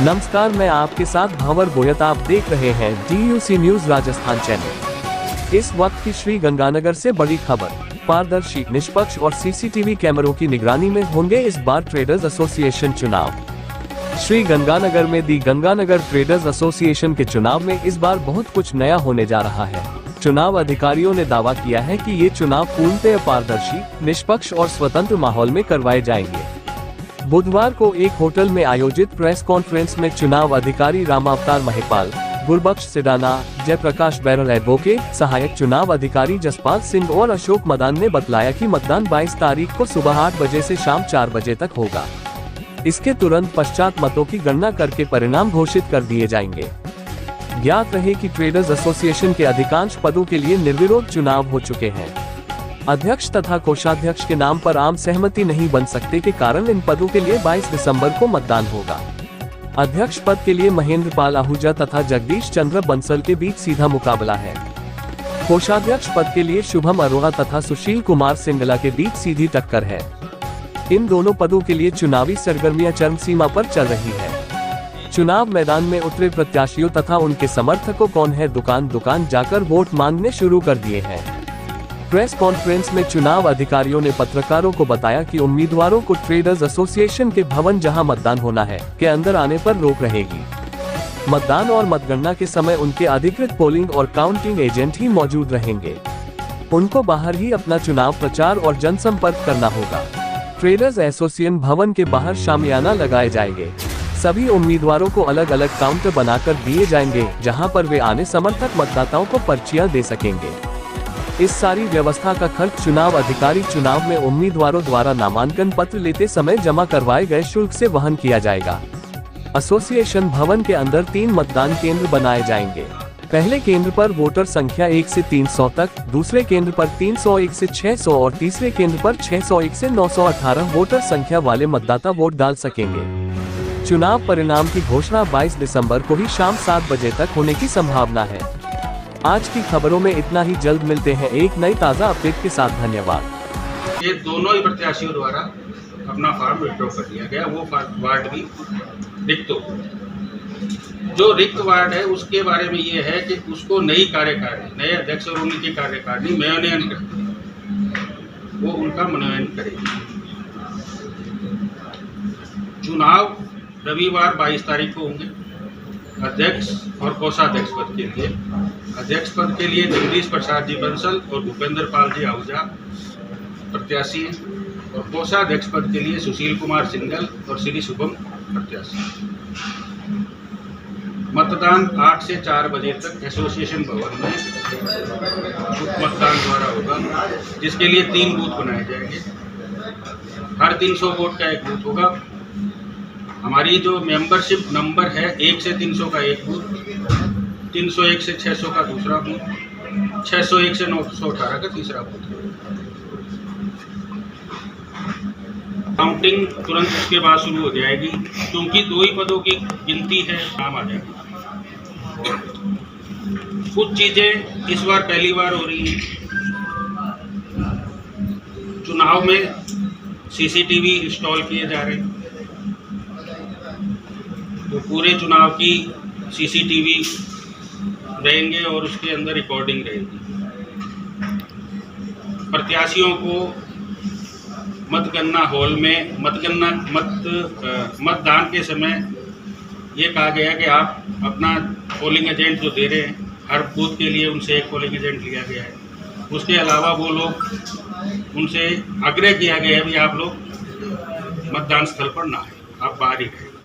नमस्कार, मैं आपके साथ भंवर बोयत। आप देख रहे हैं DUC न्यूज राजस्थान चैनल। इस वक्त की श्री गंगानगर से बड़ी खबर। पारदर्शी, निष्पक्ष और CCTV कैमरों की निगरानी में होंगे इस बार ट्रेडर्स एसोसिएशन चुनाव। श्री गंगानगर में दी गंगानगर ट्रेडर्स एसोसिएशन के चुनाव में इस बार बहुत कुछ नया होने जा रहा है। चुनाव अधिकारियों ने दावा किया है कि ये चुनाव पूर्णतः पारदर्शी, निष्पक्ष और स्वतंत्र माहौल में करवाए जाएंगे। बुधवार को एक होटल में आयोजित प्रेस कॉन्फ्रेंस में चुनाव अधिकारी रामावतार महिपाल, गुरबख्श सिडाना, जयप्रकाश बैरल एडवोकेट, सहायक चुनाव अधिकारी जसपाल सिंह और अशोक मदान ने बतलाया कि मतदान 22 तारीख को सुबह 8 बजे से शाम 4 बजे तक होगा। इसके तुरंत पश्चात मतों की गणना करके परिणाम घोषित कर दिए जाएंगे। ज्ञात रहे कि ट्रेडर्स एसोसिएशन के अधिकांश पदों के लिए निर्विरोध चुनाव हो चुके हैं। अध्यक्ष तथा कोषाध्यक्ष के नाम पर आम सहमति नहीं बन सकते के कारण इन पदों के लिए 22 दिसंबर को मतदान होगा। अध्यक्ष पद के लिए महेंद्र पाल आहूजा तथा जगदीश चंद्र बंसल के बीच सीधा मुकाबला है। कोषाध्यक्ष पद के लिए शुभम अरोड़ा तथा सुशील कुमार सिंगला के बीच सीधी टक्कर है। इन दोनों पदों के लिए चुनावी सरगर्मियां चरम सीमा पर चल रही है। चुनाव मैदान में उतरे प्रत्याशियों तथा उनके समर्थकों कौन है दुकान दुकान जाकर वोट मांगने शुरू कर दिए हैं। प्रेस कॉन्फ्रेंस में चुनाव अधिकारियों ने पत्रकारों को बताया कि उम्मीदवारों को ट्रेडर्स एसोसिएशन के भवन जहां मतदान होना है के अंदर आने पर रोक रहेगी। मतदान और मतगणना के समय उनके अधिकृत पोलिंग और काउंटिंग एजेंट ही मौजूद रहेंगे। उनको बाहर ही अपना चुनाव प्रचार और जनसंपर्क करना होगा। ट्रेडर्स एसोसिएशन भवन के बाहर शामियाना लगाए जाएंगे। सभी उम्मीदवारों को अलग अलग काउंटर बनाकर दिए जाएंगे, जहां पर वे आने समर्थक मतदाताओं को पर्चियां दे सकेंगे। इस सारी व्यवस्था का खर्च चुनाव अधिकारी चुनाव में उम्मीदवारों द्वारा नामांकन पत्र लेते समय जमा करवाए गए शुल्क से वहन किया जाएगा। एसोसिएशन भवन के अंदर 3 मतदान केंद्र बनाए जाएंगे। पहले केंद्र पर वोटर संख्या 1 से 300 तक, दूसरे केंद्र पर 301 से 600 और तीसरे केंद्र पर 601 से 918 वोटर संख्या वाले मतदाता वोट डाल सकेंगे। चुनाव परिणाम की घोषणा 22 दिसंबर को ही शाम 7 बजे तक होने की संभावना है। आज की खबरों में इतना ही। जल्द मिलते हैं एक नई ताज़ा अपडेट के साथ। धन्यवाद। ये दोनों ही प्रत्याशियों द्वारा अपना फॉर्म विड्रॉ कर लिया गया। वो वार्ड भी रिक्त हो। जो रिक्त वार्ड है उसके बारे में ये है कि उसको नई कार्यकारिणी, नए अध्यक्ष और उनकी कार्यकारिणी मनोनयन करेगी। वो उनका मनोनयन करेगी। चुनाव रविवार 22 तारीख को होंगे अध्यक्ष और कोषाध्यक्ष पद के लिए। अध्यक्ष पद के लिए जगदीश प्रसाद जी बंसल और भूपेंद्र पाल जी आहूजा प्रत्याशी हैं और कोषाध्यक्ष पद के लिए सुशील कुमार सिंगल और श्री शुभम प्रत्याशी। मतदान 8 से 4 बजे तक एसोसिएशन भवन में मतदान द्वारा होगा, जिसके लिए 3 बूथ बनाए जाएंगे। हर 300 वोट का एक बूथ होगा। हमारी जो मेंबरशिप नंबर है 1 से 300 का एक बूथ, 301 से 600 का दूसरा बूथ, 601 से 918 का तीसरा बूथ। काउंटिंग तुरंत उसके बाद शुरू हो जाएगी, क्योंकि 2 ही पदों की गिनती है, काम आ जाएगी। कुछ चीजें इस बार पहली बार हो रही हैं। चुनाव में CCTV इंस्टॉल किए जा रहे हैं, तो पूरे चुनाव की CCTV रहेंगे और उसके अंदर रिकॉर्डिंग रहेगी। प्रत्याशियों को मतगणना हॉल में मतदान के समय ये कहा गया कि आप अपना पोलिंग एजेंट जो दे रहे हैं, हर बूथ के लिए उनसे एक पोलिंग एजेंट लिया गया है। उसके अलावा वो लोग उनसे आग्रह किया गया है कि आप लोग मतदान स्थल पर ना आए, आप बाहर ही रहें।